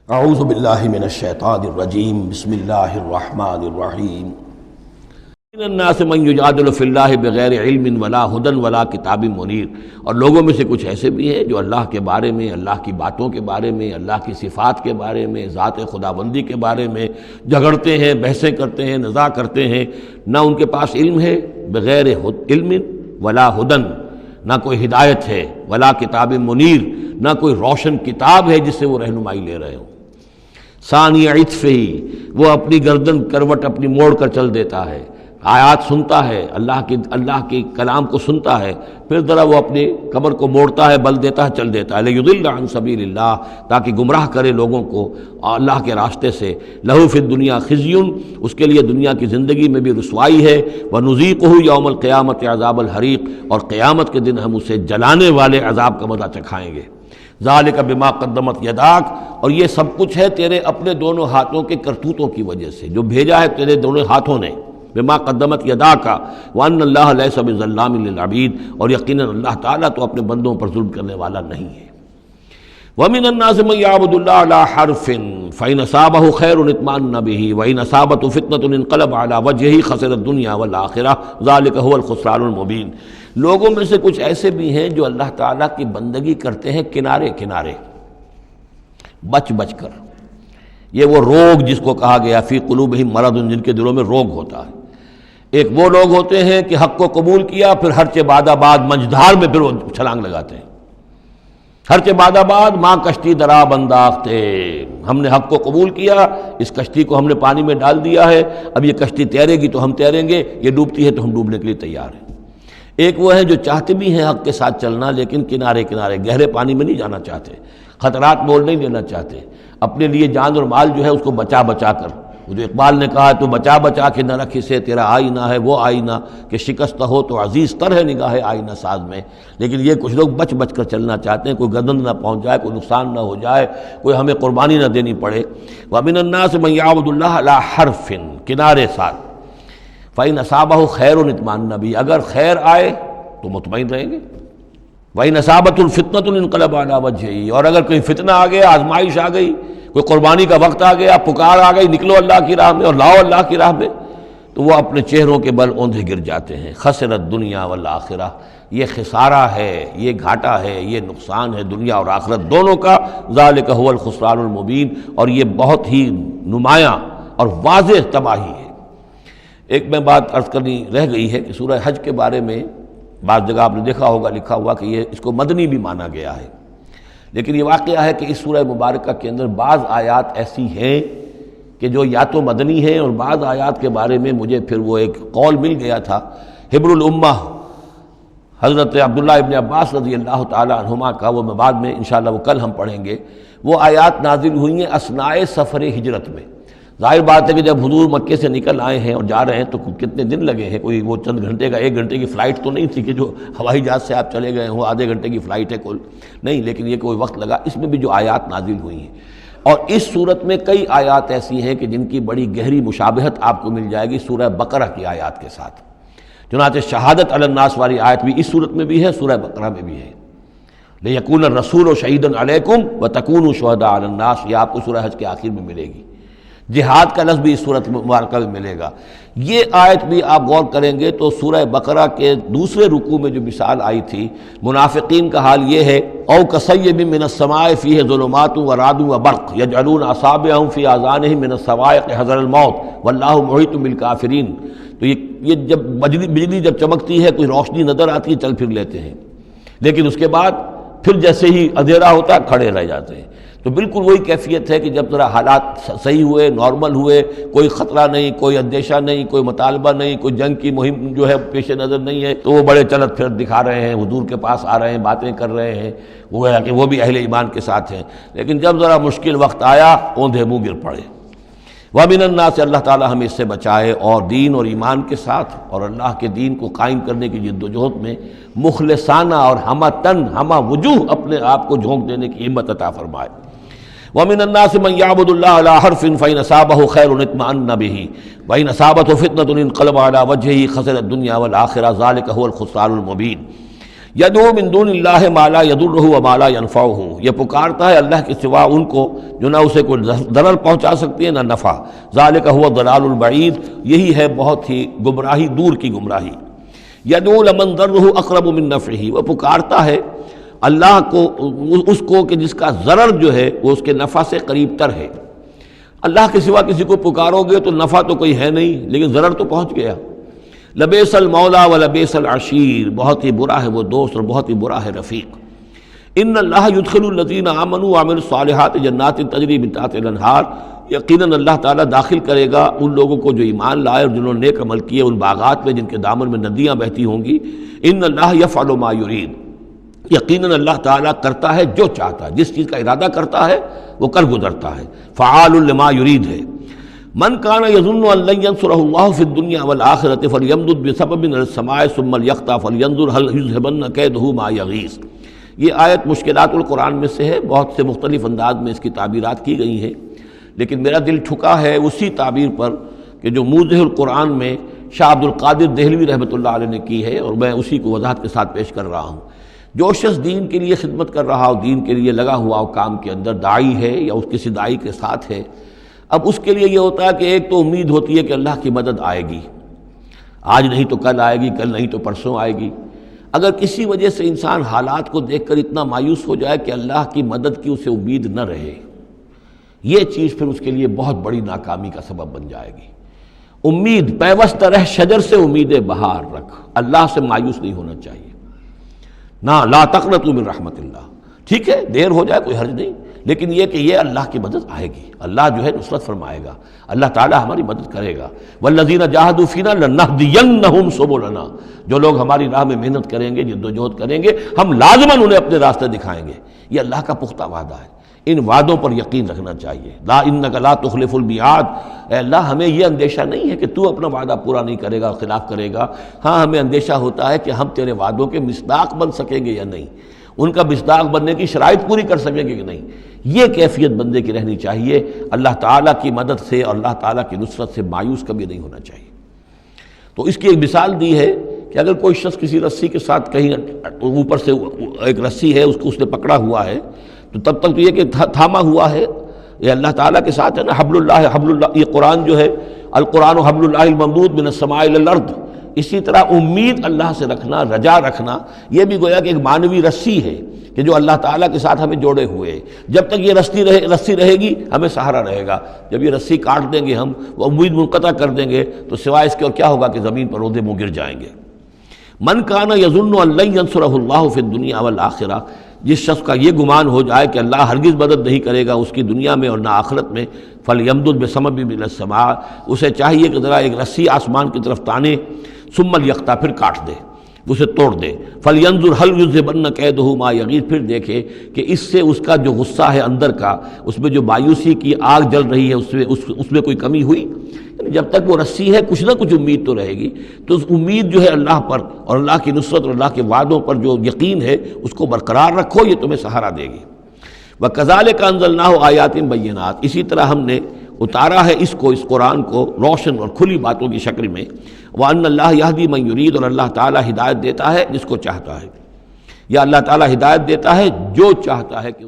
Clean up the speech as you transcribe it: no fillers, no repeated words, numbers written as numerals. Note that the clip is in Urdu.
اعوذ باللہ من الشیطان الرجیم بسم اللہ الرحمن الرحیم من الناس من یجادل فی اللہ بغیر علم ولا ہدی ولا کتاب منیر، اور لوگوں میں سے کچھ ایسے بھی ہیں جو اللہ کے بارے میں، اللہ کی باتوں کے بارے میں، اللہ کی صفات کے بارے میں، ذات خداوندی کے بارے میں جھگڑتے ہیں، بحثیں کرتے ہیں، نزاع کرتے ہیں، نہ ان کے پاس علم ہے، بغیر علم ولا ہدی، نہ کوئی ہدایت ہے، ولا کتاب منیر، نہ کوئی روشن کتاب ہے جس سے وہ رہنمائی لے رہے ہوں۔ ثانی عطف ہی، وہ اپنی گردن کروٹ اپنی موڑ کر چل دیتا ہے، آیات سنتا ہے، اللہ کی کلام کو سنتا ہے، پھر ذرا وہ اپنی کمر کو موڑتا ہے، بل دیتا ہے، چل دیتا ہے، لیضل عن سبیل اللہ، تاکہ گمراہ کرے لوگوں کو اللہ کے راستے سے۔ لہو فی الدنیا خزی، اس کے لیے دنیا کی زندگی میں بھی رسوائی ہے، ونذیقہ یوم القیامت عذاب الحریق، اور قیامت کے دن ہم اسے جلانے والے عذاب کا مزہ چکھائیں گے۔ ذالک بما قدمت یداک، اور یہ سب کچھ ہے تیرے اپنے دونوں ہاتھوں کے کرتوتوں کی وجہ سے، جو بھیجا ہے تیرے دونوں ہاتھوں نے، بما قدمت یداک، وان اللہ لیس بظلام للعبید، اور یقیناً اللہ تعالیٰ تو اپنے بندوں پر ظلم کرنے والا نہیں ہے۔ ومن الناس من يعبد الله على حرف فإن أصابه خير اطمأن به وإن أصابته فتنة انقلب على وجهه خسر الدنيا والآخرة ذلك هو الخسران المبين۔ لوگوں میں سے کچھ ایسے بھی ہیں جو اللہ تعالیٰ کی بندگی کرتے ہیں کنارے کنارے، بچ بچ کر۔ یہ وہ روگ جس کو کہا گیا فی قلوبہم مرض، جن کے دلوں میں روگ ہوتا ہے۔ ایک وہ لوگ ہوتے ہیں کہ حق کو قبول کیا، پھر ہرچہ بعد آباد منجدھار میں پھر وہ چھلانگ لگاتے ہیں، ہرچہ بعد آباد ماں کشتی دراب انداختے، ہم نے حق کو قبول کیا، اس کشتی کو ہم نے پانی میں ڈال دیا ہے، اب یہ کشتی تیرے گی تو ہم تیریں گے، یہ ڈوبتی ہے تو ہم ڈوبنے کے لیے تیار ہیں۔ ایک وہ ہے جو چاہتے بھی ہیں حق کے ساتھ چلنا، لیکن کنارے کنارے گہرے پانی میں نہیں جانا چاہتے، خطرات مول نہیں لینا چاہتے، اپنے لیے جان اور مال جو ہے اس کو بچا بچا کر، جو اقبال نے کہا تو بچا بچا کے نہ رکھ اسے، تیرا آئینہ ہے وہ آئینہ کہ شکست ہو تو عزیز تر ہے نگاہ آئینہ ساز میں۔ لیکن یہ کچھ لوگ بچ بچ کر چلنا چاہتے ہیں، کوئی گردن نہ پہنچ جائے، کوئی نقصان نہ ہو جائے، کوئی ہمیں قربانی نہ دینی پڑے۔ وَمِنَ النَّاسِ مَن يَعْبُدُ اللَّهَ عَلَىٰ حَرْفٍ، کنارے ساتھ، فَإِنْ أَصَابَهُ خَيْرٌ اطْمَأَنَّ بِهِ، اگر خیر آئے تو مطمئن رہیں گے، وَإِنْ أَصَابَتْهُ الْفِتْنَةُ انقلب عَلَىٰ وَجْهِهِ، اور اگر کوئی فتنہ آ گیا، آزمائش آ گئی، کوئی قربانی کا وقت آ گیا، پکار آ گئی، نکلو اللہ کی راہ میں اور لاؤ اللہ کی راہ میں، تو وہ اپنے چہروں کے بل اوندھے گر جاتے ہیں۔ خسرت دنیا والآخرہ، یہ خسارہ ہے، یہ گھاٹا ہے، یہ نقصان ہے دنیا اور آخرت دونوں کا۔ ذالک هو الخسران المبین، اور یہ بہت ہی نمایاں اور واضح تباہی ہے۔ ایک میں بات عرض کرنی رہ گئی ہے کہ سورہ حج کے بارے میں بعض جگہ آپ نے دیکھا ہوگا لکھا ہوا کہ یہ اس کو مدنی بھی مانا گیا ہے، لیکن یہ واقعہ ہے کہ اس سورہ مبارکہ کے اندر بعض آیات ایسی ہیں کہ جو یا تو مدنی ہیں، اور بعض آیات کے بارے میں مجھے پھر وہ ایک قول مل گیا تھا حبر الامہ حضرت عبداللہ ابن عباس رضی اللہ تعالی عنہما کا، وہ میں بعد میں انشاءاللہ وہ کل ہم پڑھیں گے۔ وہ آیات نازل ہوئی ہیں اثناء سفر ہجرت میں۔ ظاہر بات ہے کہ جب حضور مکے سے نکل آئے ہیں اور جا رہے ہیں تو کتنے دن لگے ہیں، کوئی وہ چند گھنٹے کا، 1 گھنٹے کی فلائٹ تو نہیں تھی کہ جو ہوائی جہاز سے آپ چلے گئے ہوں، آدھے گھنٹے کی فلائٹ ہے کل نہیں، لیکن یہ کوئی وقت لگا۔ اس میں بھی جو آیات نازل ہوئی ہیں، اور اس صورت میں کئی آیات ایسی ہیں کہ جن کی بڑی گہری مشابہت آپ کو مل جائے گی سورہ بقرہ کی آیات کے ساتھ۔ چنانچہ شہادت علی الناس والی آیت بھی اس صورت میں بھی ہے، سورہ بقرہ میں بھی ہے، لیکون الرسول شہیدا علیکم وتکونوا شہداء علی الناس، یہ آپ کو سورہ حج کے آخر میں ملے گی۔ جہاد کا لفظ بھی اس صورت مبارکہ میں ملے گا۔ یہ آیت بھی آپ غور کریں گے تو سورہ بقرہ کے دوسرے رکوع میں جو مثال آئی تھی، منافقین کا حال یہ ہے، او کصیب من السماء فیہ ظلمات ورعد وبرق یجعلون اصابعهم فی آذانہم من الصواعق حذر الموت واللہ محیط بالکافرین۔ تو یہ جب بجلی جب چمکتی ہے، کوئی روشنی نظر آتی ہے، چل پھر لیتے ہیں، لیکن اس کے بعد پھر جیسے ہی اندھیرا ہوتا ہے کھڑے رہ جاتے ہیں۔ تو بالکل وہی کیفیت ہے کہ جب ذرا حالات صحیح ہوئے، نارمل ہوئے، کوئی خطرہ نہیں، کوئی اندیشہ نہیں، کوئی مطالبہ نہیں، کوئی جنگ کی مہم جو ہے پیش نظر نہیں ہے، تو وہ بڑے چلت پھر دکھا رہے ہیں، حضور کے پاس آ رہے ہیں، باتیں کر رہے ہیں، وہ ہے کہ وہ بھی اہل ایمان کے ساتھ ہیں۔ لیکن جب ذرا مشکل وقت آیا، اوندھے منہ گر پڑے۔ وَمِنَ النَّاسِ، اللہ تعالی ہمیں اس سے بچائے، اور دین اور ایمان کے ساتھ اور اللہ کے دین کو قائم کرنے کی جد و جہد میں مخلصانہ اور ہمہ تن ہمہ وجوہ اپنے آپ کو جھونک دینے کی ہمت عطا فرمائے۔ وَمِنَ النَّاسِ مَن يَعْبُدُ اللَّهَ عَلَىٰ حَرْفٍ فَإِنْ أَصَابَهُ خَيْرٌ اطْمَأَنَّ بِهِ وَإِنْ أَصَابَتْهُ فِتْنَةٌ انقلب عَلَىٰ وَجْهِهِ خَسِرَ الدُّنْيَا وَالْآخِرَةَ ذَلِكَ هُوَ الْخُسْرَانُ الْمُبِينُ۔ یدعو من دون اللہ ما لا یضرہ وما لا ینفعہ، یہ پکارتا ہے اللہ کے سوا ان کو جو نہ اسے کوئی ضرر پہنچا سکتی ہے نہ نفع، ذالک هو الضلال البعید، یہی ہے بہت ہی گمراہی، دور کی گمراہی۔ یدعو لمن ضرہ اقرب من نفعہ، وہ پکارتا ہے اللہ کو، اس کو کہ جس کا ضرر جو ہے وہ اس کے نفع سے قریب تر ہے۔ اللہ کے سوا کسی کو پکارو گے تو نفع تو کوئی ہے نہیں، لیکن ضرر تو پہنچ گیا۔ لبیس المولا و لبیس العشیر، بہت ہی برا ہے وہ دوست اور بہت ہی برا ہے رفیق۔ ان اللہ یدخل الذین آمنوا وعملوا الصالحات جنات تجری من تحتها الانہار، یقیناً اللہ تعالیٰ داخل کرے گا ان لوگوں کو جو ایمان لائے اور جنہوں نے نیک عمل کیے ان باغات میں جن کے دامن میں ندیاں بہتی ہوں گی۔ ان اللہ یفعل ما یرید، یقیناً اللہ تعالیٰ کرتا ہے جو چاہتا ہے، جس چیز کا ارادہ کرتا ہے وہ کر گزرتا ہے، فعال لما یرید ہے۔ من کان یظن ان لن ینصرہ اللہ فی الدنیا والآخرۃ فلیمدد بسبب من السماء ثم لیقطع فلینظر هل یذهبن کیدہ ما یغیظ۔ یہ آیت مشکلات القرآن میں سے ہے، بہت سے مختلف انداز میں اس کی تعبیرات کی گئی ہیں، لیکن میرا دل ٹھکا ہے اسی تعبیر پر کہ جو موضح القرآن میں شاہ عبد القادر دہلوی رحمۃ اللہ علیہ نے کی ہے، اور میں اسی کو وضاحت کے ساتھ پیش کر رہا ہوں۔ جو شخص دین کے لیے خدمت کر رہا ہو، دین کے لیے لگا ہوا ہو، کام کے اندر داعی ہے یا اس کسی داعی کے ساتھ ہے، اب اس کے لیے یہ ہوتا ہے کہ ایک تو امید ہوتی ہے کہ اللہ کی مدد آئے گی، آج نہیں تو کل آئے گی، کل نہیں تو پرسوں آئے گی۔ اگر کسی وجہ سے انسان حالات کو دیکھ کر اتنا مایوس ہو جائے کہ اللہ کی مدد کی اسے امید نہ رہے، یہ چیز پھر اس کے لیے بہت بڑی ناکامی کا سبب بن جائے گی۔ امید پیوست رہ شجر سے امید بہار رکھ، اللہ سے مایوس نہیں ہونا چاہیے۔ نہ لا تقنطوا من رحمت اللہ، ٹھیک ہے دیر ہو جائے کوئی حرج نہیں، لیکن یہ کہ یہ اللہ کی مدد آئے گی، اللہ جو ہے نصرت فرمائے گا، اللہ تعالی ہماری مدد کرے گا۔ والذین جاہدوا فینا لنہدینہم سبلنا، جو لوگ ہماری راہ میں محنت کریں گے، جدوجہد کریں گے، ہم لازماً انہیں اپنے راستے دکھائیں گے۔ یہ اللہ کا پختہ وعدہ ہے، ان وعدوں پر یقین رکھنا چاہیے۔ لا انک لا تخلف المیعاد، اے اللہ ہمیں یہ اندیشہ نہیں ہے کہ تو اپنا وعدہ پورا نہیں کرے گا، خلاف کرے گا، ہاں ہمیں اندیشہ ہوتا ہے کہ ہم تیرے وعدوں کے مصداق بن سکیں گے یا نہیں، ان کا مصداق بننے کی شرائط پوری کر سکیں گے کہ نہیں۔ یہ کیفیت بندے کی رہنی چاہیے، اللہ تعالیٰ کی مدد سے اور اللہ تعالیٰ کی نصرت سے مایوس کبھی نہیں ہونا چاہیے۔ تو اس کی ایک مثال دی ہے کہ اگر کوئی شخص کسی رسی کے ساتھ کہیں اوپر سے ایک رسی ہے اس کو اس نے پکڑا ہوا ہے، تو تب تک تو یہ کہ تھاما ہوا ہے، یہ اللہ تعالیٰ کے ساتھ ہے نا، حبل اللہ حبل اللہ، یہ قرآن جو ہے القرآن حبل اللہ الممدود من السماء الی الارض۔ اسی طرح امید اللہ سے رکھنا، رجا رکھنا، یہ بھی گویا کہ ایک معنوی رسی ہے کہ جو اللہ تعالیٰ کے ساتھ ہمیں جوڑے ہوئے ہے۔ جب تک یہ رسی رہے گی ہمیں سہارا رہے گا، جب یہ رسی کاٹ دیں گے ہم، وہ امید منقطع کر دیں گے، تو سوائے اس کے اور کیا ہوگا کہ زمین پر رودے منہ گر جائیں گے۔ من کان یظن ان لن ینصرہ اللہ فی الدنیا والآخرہ، جس شخص کا یہ گمان ہو جائے کہ اللہ ہرگز مدد نہیں کرے گا اس کی دنیا میں اور نہ آخرت میں، فلیمدد بسبب من السماء، اسے چاہیے کہ ذرا ایک رسی آسمان کی طرف تانے، ثم لیقطع، پھر کاٹ دے، اسے توڑ دے، فلینظر هل یذهبن کیدہ ما یغیظ، پھر دیکھے کہ اس سے اس کا جو غصہ ہے اندر کا، اس میں جو مایوسی کی آگ جل رہی ہے اس میں کوئی کمی ہوئی۔ جب تک وہ رسی ہے کچھ نہ کچھ امید تو رہے گی، تو اس امید جو ہے اللہ پر اور اللہ کی نصرت اور اللہ کے وعدوں پر جو یقین ہے اس کو برقرار رکھو، یہ تمہیں سہارا دے گی۔ وَكَذَلِكَ أَنزَلْنَاهُ آيَاتٍ بَيِّنَاتٍ، اسی طرح ہم نے اتارا ہے اس قرآن کو روشن اور کھلی باتوں کی شکل میں۔ وَأَنَّ اللَّهَ يَهْدِي مَن يُرِيدُ، اور اللہ تعالیٰ ہدایت دیتا ہے جس کو چاہتا ہے، یا اللہ تعالیٰ ہدایت دیتا ہے جو چاہتا ہے کہ